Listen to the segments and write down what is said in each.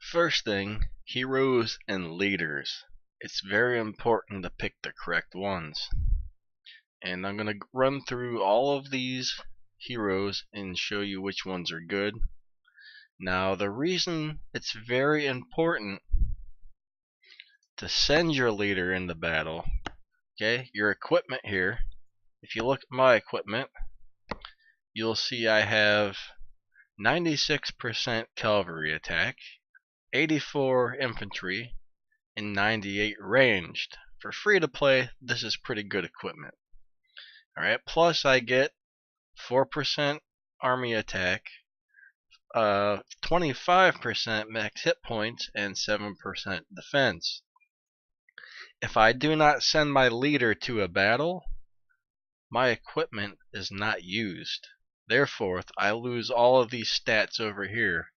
First thing, heroes and leaders. It's very important to pick the correct ones. And I'm going to run through all of these heroes and show you which ones are good. Now, the reason it's very important to send your leader into battle, okay, your equipment here, if you look at my equipment, you'll see I have 96% cavalry attack, 84 infantry, and 98 ranged. For free to play, this is pretty good equipment. Alright, plus I get 4% army attack, 25% max hit points, and 7% defense. If I do not send my leader to a battle, my equipment is not used. Therefore, I lose all of these stats over here.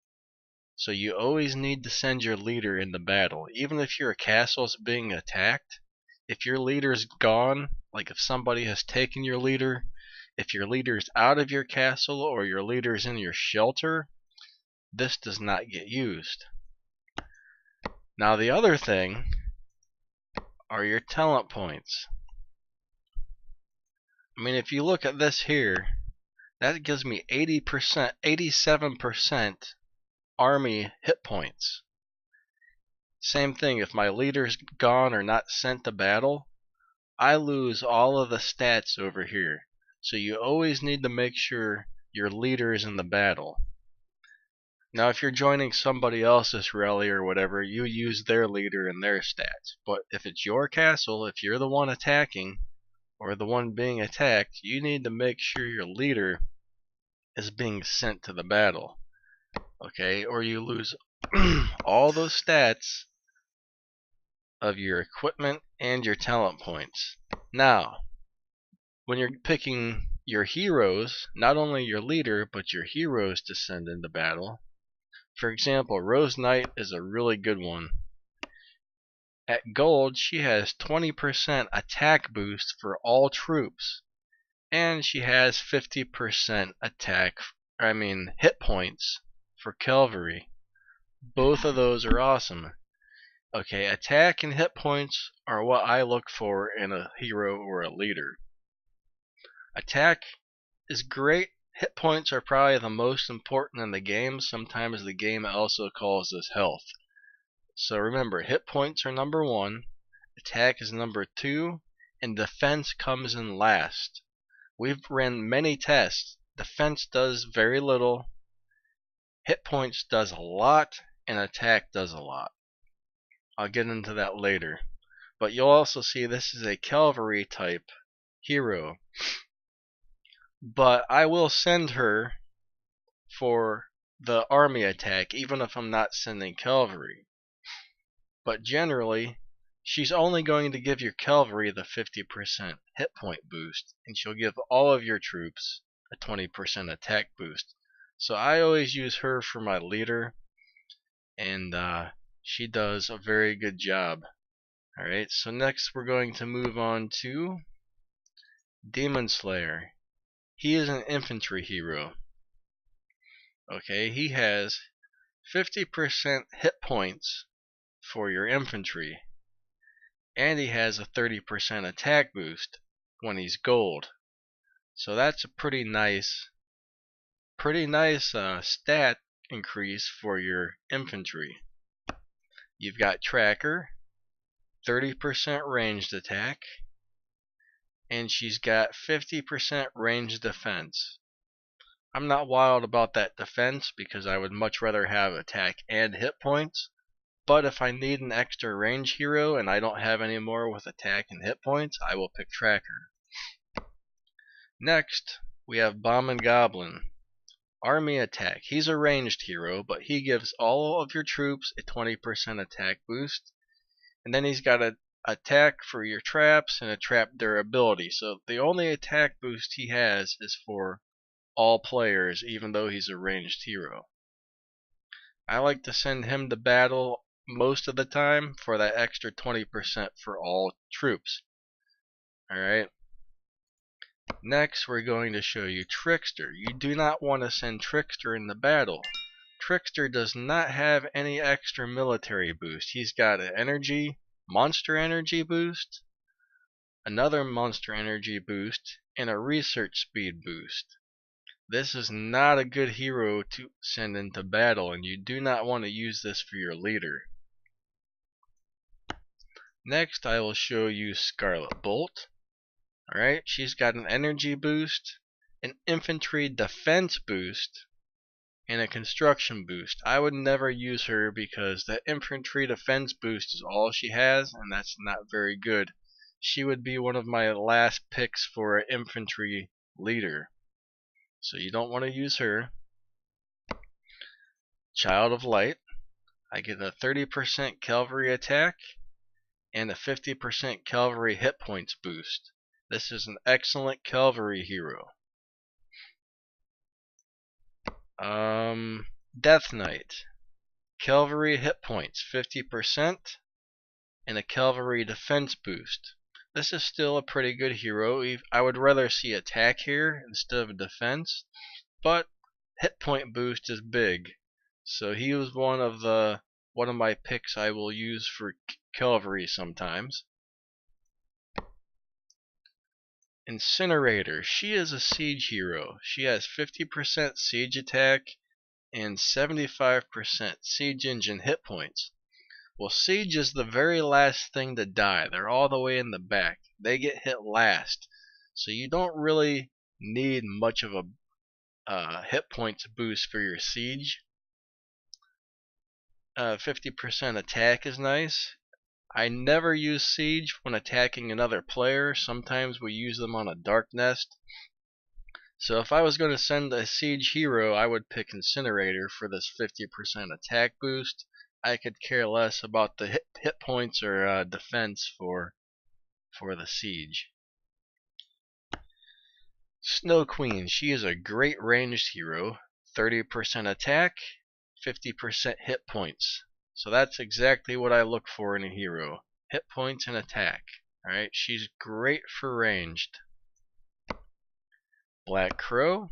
So you always need to send your leader into battle. Even if your castle is being attacked, if your leader's gone, like if somebody has taken your leader, if your leader's out of your castle or your leader's in your shelter, this does not get used. Now the other thing are your talent points. I mean, if you look at this here, that gives me 80%, 87% army hit points. Same thing, if my leader's gone or not sent to battle, I lose all of the stats over here. So you always need to make sure your leader is in the battle. Now if you're joining somebody else's rally or whatever, you use their leader and their stats. But if it's your castle, if you're the one attacking or the one being attacked, you need to make sure your leader is being sent to the battle. Okay, or you lose all those stats of your equipment and your talent points. Now, when you're picking your heroes, not only your leader, but your heroes to send into battle. For example, Rose Knight is a really good one. At gold, she has 20% attack boost for all troops, and she has 50% hit points for cavalry. Both of those are awesome. Okay, attack and hit points are what I look for in a hero or a leader. Attack is great. Hit points are probably the most important in the game. Sometimes the game also calls this health. So remember, hit points are number 1, attack is number 2, and defense comes in last. We've ran many tests. Defense does very little, hit points does a lot, and attack does a lot. I'll get into that later. But you'll also see this is a cavalry type hero. But I will send her for the army attack even if I'm not sending cavalry. But generally, she's only going to give your cavalry the 50% hit point boost, and she'll give all of your troops a 20% attack boost. So I always use her for my leader, and she does a very good job. Alright, so next we're going to move on to Demon Slayer. He is an infantry hero. Okay, he has 50% hit points for your infantry, and he has a 30% attack boost when he's gold. So that's a pretty nice stat increase for your infantry. You've got Tracker, 30% ranged attack, and she's got 50% ranged defense. I'm not wild about that defense because I would much rather have attack and hit points, but if I need an extra range hero and I don't have any more with attack and hit points, I will pick Tracker. Next, we have Bomb and Goblin. Army attack. He's a ranged hero, but he gives all of your troops a 20% attack boost, and then he's got an attack for your traps and a trap durability. So the only attack boost he has is for all players, even though he's a ranged hero. I like to send him to battle most of the time for that extra 20% for all troops. Alright. Next, we're going to show you Trickster. You do not want to send Trickster in the battle. Trickster does not have any extra military boost. He's got an energy, monster energy boost, another monster energy boost, and a research speed boost. This is not a good hero to send into battle, and you do not want to use this for your leader. Next, I will show you Scarlet Bolt. Alright, she's got an energy boost, an infantry defense boost, and a construction boost. I would never use her because that infantry defense boost is all she has, and that's not very good. She would be one of my last picks for an infantry leader. So you don't want to use her. Child of Light. I get a 30% cavalry attack and a 50% cavalry hit points boost. This is an excellent cavalry hero. Death Knight. Cavalry hit points 50% and a cavalry defense boost. This is still a pretty good hero. I would rather see attack here instead of defense, but hit point boost is big. So he was one of my picks I will use for cavalry sometimes. Incinerator. She is a siege hero. She has 50% siege attack and 75% siege engine hit points. Well, siege is the very last thing to die. They're all the way in the back. They get hit last. So you don't really need much of a hit points boost for your siege. 50% attack is nice. I never use siege when attacking another player. Sometimes we use them on a dark nest. So if I was going to send a siege hero, I would pick Incinerator for this 50% attack boost. I could care less about the hit points or defense for the siege. Snow Queen. She is a great ranged hero. 30% attack, 50% hit points. So that's exactly what I look for in a hero. Hit points and attack. Alright, she's great for ranged. Black Crow.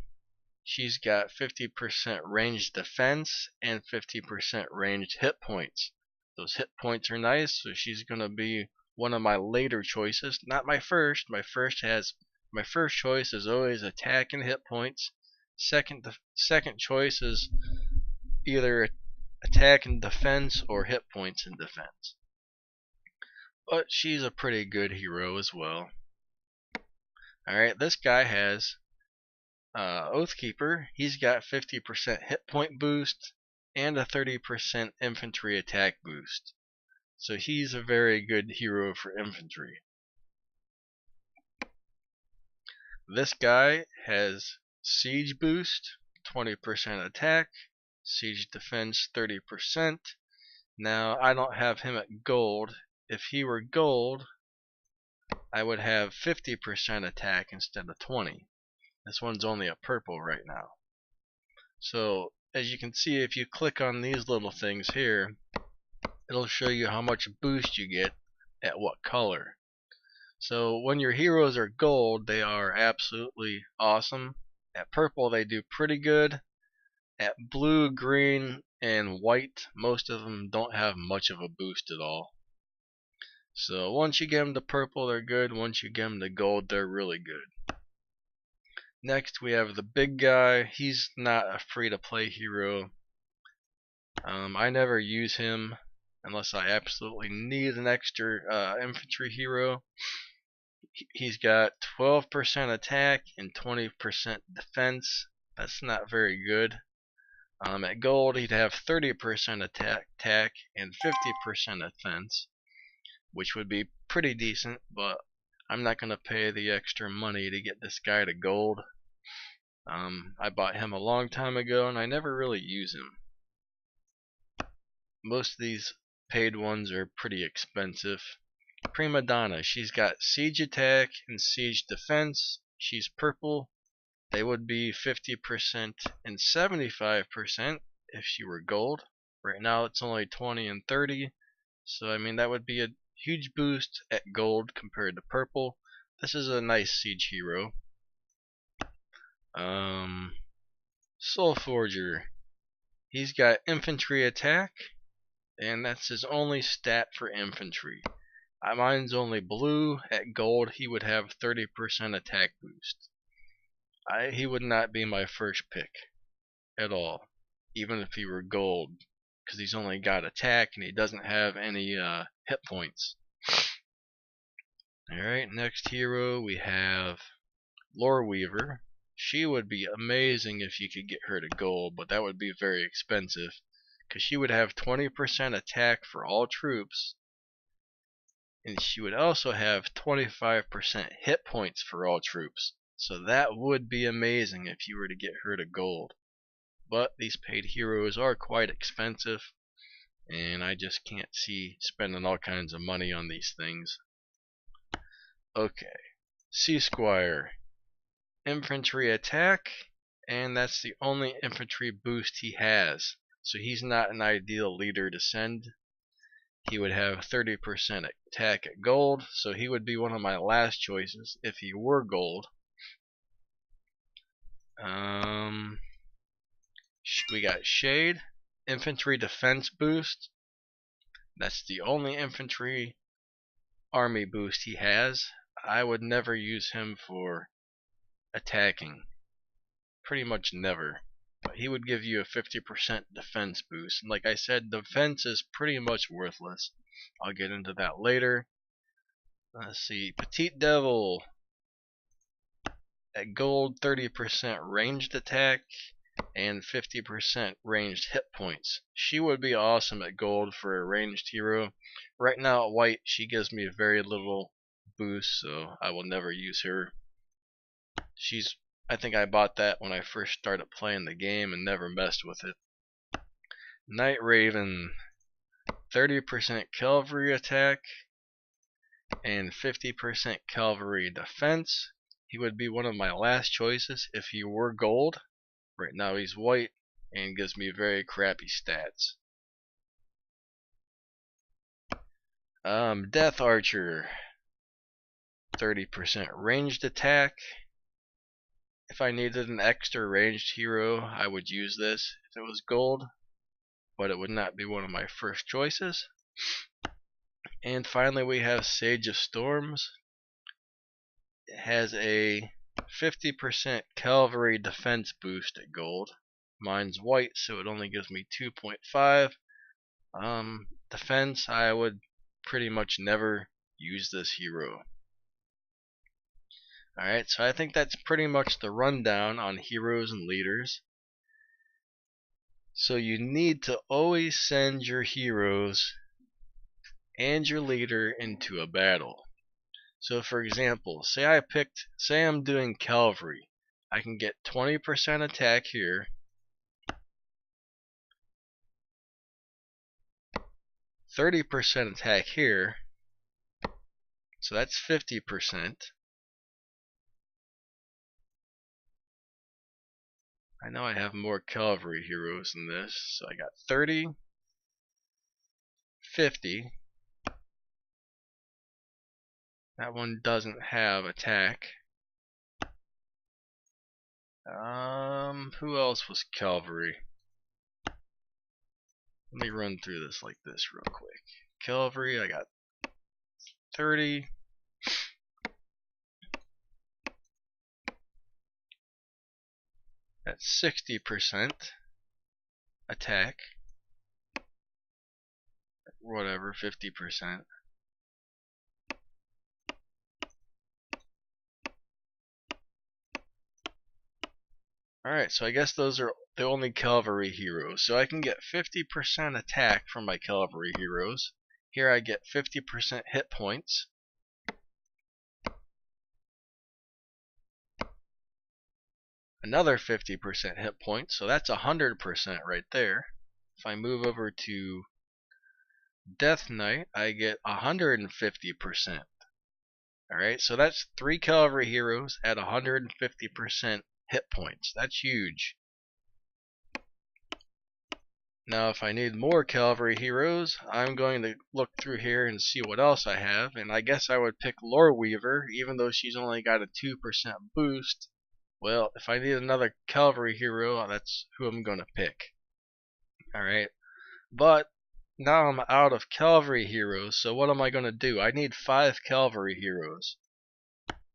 She's got 50% ranged defense and 50% ranged hit points. Those hit points are nice, so she's going to be one of my later choices. Not my first. My first choice is always attack and hit points. Second choice is either attack and defense or hit points and defense. But she's a pretty good hero as well. Alright, this guy has Oathkeeper. He's got 50% hit point boost and a 30% infantry attack boost. So he's a very good hero for infantry. This guy has siege boost, 20% attack, siege defense 30%. Now I don't have him at gold. If he were gold, I would have 50% attack instead of 20. This one's only a purple right now. So as you can see, if you click on these little things here, it'll show you how much boost you get at what color. So when your heroes are gold, they are absolutely awesome. At purple, they do pretty good. At blue, green, and white, most of them don't have much of a boost at all. So once you get them to purple, they're good. Once you get them to gold, they're really good. Next, we have the big guy. He's not a free-to-play hero. I never use him unless I absolutely need an extra infantry hero. He's got 12% attack and 20% defense. That's not very good. At gold, he'd have 30% attack and 50% defense, which would be pretty decent, but I'm not going to pay the extra money to get this guy to gold. I bought him a long time ago and I never really use him. Most of these paid ones are pretty expensive. Prima Donna, she's got siege attack and siege defense. She's purple. They would be 50% and 75% if she were gold. Right now it's only 20 and 30. So I mean that would be a huge boost at gold compared to purple. This is a nice siege hero. Soul Forger. He's got infantry attack, and that's his only stat for infantry. Mine's only blue. At gold, he would have 30% attack boost. He would not be my first pick at all, even if he were gold, because he's only got attack and he doesn't have any hit points. Alright, next hero we have Lore Weaver. She would be amazing if you could get her to gold, but that would be very expensive, because she would have 20% attack for all troops, and she would also have 25% hit points for all troops. So that would be amazing if you were to get her to gold. But these paid heroes are quite expensive, and I just can't see spending all kinds of money on these things. Okay, Squire. Infantry attack, and that's the only infantry boost he has. So he's not an ideal leader to send. He would have 30% attack at gold, so he would be one of my last choices if he were gold. We got Shade, infantry defense boost. That's the only infantry army boost he has. I would never use him for attacking. Pretty much never. But he would give you a 50% defense boost. And like I said, defense is pretty much worthless. I'll get into that later. Let's see. Petite Devil. At gold, 30% ranged attack and 50% ranged hit points. She would be awesome at gold for a ranged hero. Right now at white, she gives me very little boost, so I will never use her. I think I bought that when I first started playing the game and never messed with it. Night Raven, 30% cavalry attack and 50% cavalry defense. He would be one of my last choices if he were gold. Right now he's white and gives me very crappy stats. Death Archer, 30% ranged attack. If I needed an extra ranged hero, I would use this if it was gold, but it would not be one of my first choices. And finally we have Sage of Storms. It has a 50% cavalry defense boost at gold. Mine's white, so it only gives me 2.5. Defense, I would pretty much never use this hero. Alright, so I think that's pretty much the rundown on heroes and leaders. So you need to always send your heroes and your leader into a battle. So for example, say I'm doing cavalry. I can get 20% attack here, 30% attack here, so that's 50%. I know I have more cavalry heroes than this, so I got 30, 50. That one doesn't have attack. Who else was cavalry? Let me run through this like this real quick. Cavalry, I got 30. That's 60% attack. Whatever, 50%. Alright, so I guess those are the only cavalry heroes. So I can get 50% attack from my cavalry heroes. Here I get 50% hit points. Another 50% hit points, so that's 100% right there. If I move over to Death Knight, I get 150%. Alright, so that's 3 cavalry heroes at 150% hit points. That's huge. Now if I need more cavalry heroes, I'm going to look through here and see what else I have, and I guess I would pick Lore Weaver, even though she's only got a 2% boost. Well, if I need another cavalry hero, that's who I'm going to pick. Alright, but now I'm out of cavalry heroes, so what am I going to do? I need 5 cavalry heroes.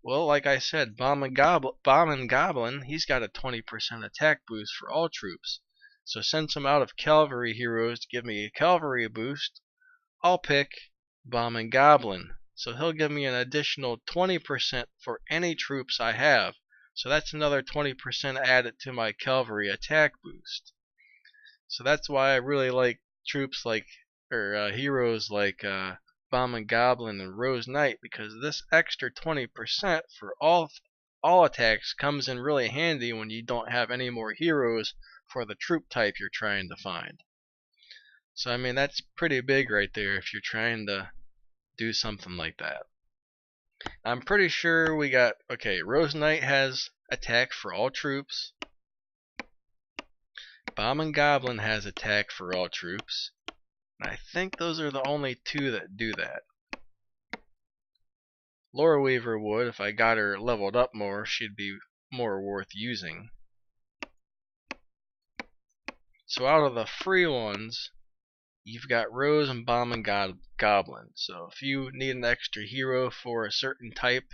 Well, like I said, Bomb and Goblin, he's got a 20% attack boost for all troops. So since I'm out of cavalry heroes to give me a cavalry boost, I'll pick Bomb and Goblin. So he'll give me an additional 20% for any troops I have. So that's another 20% added to my cavalry attack boost. So that's why I really like troops like, or heroes like Bomb and Goblin and Rose Knight, because this extra 20% for all attacks comes in really handy when you don't have any more heroes for the troop type you're trying to find. So I mean, that's pretty big right there if you're trying to do something like that. I'm pretty sure we got, okay, Rose Knight has attack for all troops. Bomb and Goblin has attack for all troops. And I think those are the only 2 that do that. Lore Weaver would, if I got her leveled up more, she'd be more worth using. So out of the free ones, you've got Rose and Bomb and Goblin. So if you need an extra hero for a certain type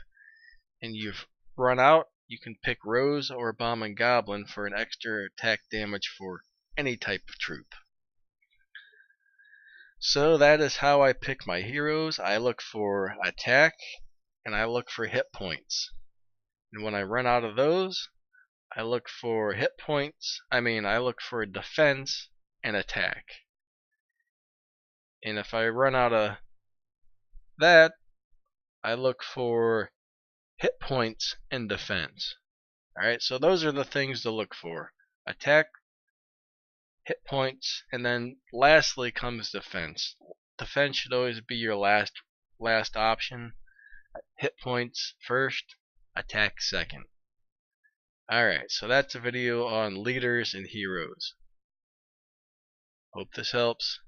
and you've run out, you can pick Rose or Bomb and Goblin for an extra attack damage for any type of troop. So that is how I pick my heroes. I look for attack and I look for hit points. And when I run out of those, I look for hit points. I look for defense and attack. And if I run out of that, I look for hit points and defense. Alright, so those are the things to look for. Attack, hit points, and then lastly comes defense. Defense should always be your last option. Hit points first, attack second. Alright, so that's a video on leaders and heroes. Hope this helps.